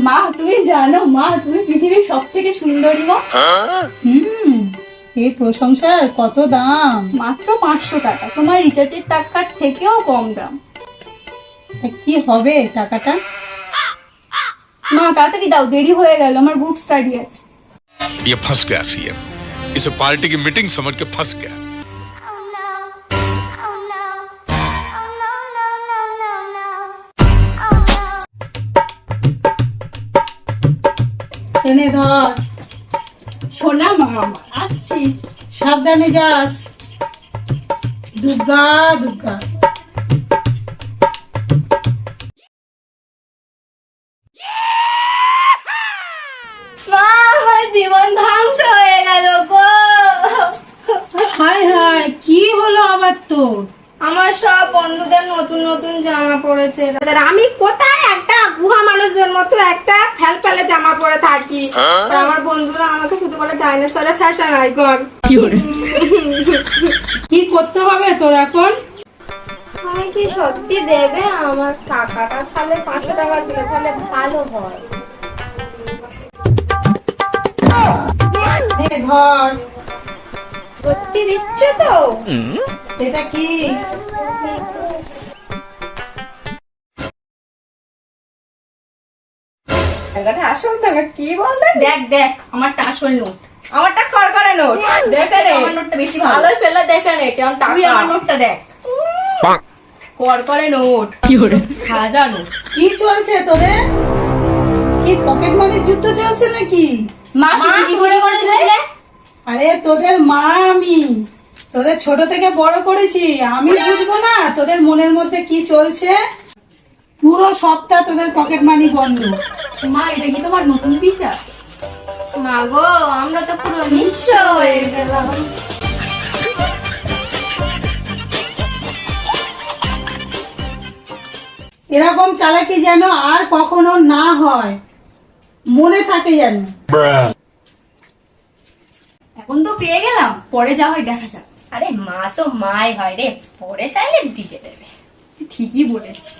মা তুমি জানো মা তুমি পৃথিবীর সব থেকে সুন্দরী মা। এই প্রশংসার কত দাম? মাত্র 500 টাকা, তোমার রিচার্জের টাকার থেকেও কম দাম। তা কি হবে টাকাটা? মা তাড়াতাড়ি দাও, দেরি হয়ে গেল, আমার বুক স্টাডি আছে। ये फंस गया सीएम, इसे पार्टी की मीटिंग समझ के फंस गया। এনে ধর। শোনা মা আমার, আসছি। সাবধানে যাস। দুর্গা দুর্গা। মা আমার জীবন ধ্বংস হয়ে গেল গো। হায় হায়, কি হলো আবার তোর? আমার সব বন্ধুদের নতুন নতুন জামা পড়েছে, আর আমি কোথায় একটা গুহা মানুষদের মতো একটা ফেলফেলে জামা পরে থাকি। আর আমার বন্ধুরা আমাকে শুধু বলে ডাইনোসরের ফ্যাশন আইকন। কি করতে হবে তোর এখন? তুমি কি সত্যি দেবে আমার টাকাটা? তাহলে 500 টাকা দিলে তাহলে ভালো হয়। নে ধর। সত্যি দিচ্ছ তো? এটা কি? টাকাটা আসল টাকা কি বলতে? দেখ দেখ আমারটা আসল নোট। আমারটা করকরে নোট। দেখে নে আমার নোটটা বেশি ভালো ফেলে, দেখে নে কেমন টাকা। তুই আমার নোটটা দেখ, করকরে নোট। কি হরে 1000 নোট। কি চলছে তোদের? কি পকেট মানির যুদ্ধ চলছে নাকি? মা তুমি কি করে করেছিলে? আরে তোদের মা আমি, তোদের ছোট থেকে বড় করেছি, আমি বুঝবো না তোদের মনের মধ্যে কি চলছে? পুরো সপ্তাহ তোদের পকেট মানি বন্ধ। মা এটা কি তোমার নতুন বিচার? মা গো আমরা তো পুরো নিঃস্ব হয়ে গেলাম। এরকম চালাকি যেন আর কখনো না হয়, মনে থাকে যেন। এখন তো পেয়ে গেলাম, পরে যা হয় দেখা যাক। আরে মা তো মাই হয় রে, পরে চাইলে দিকে দেবে। তুই ঠিকই বলেছিস।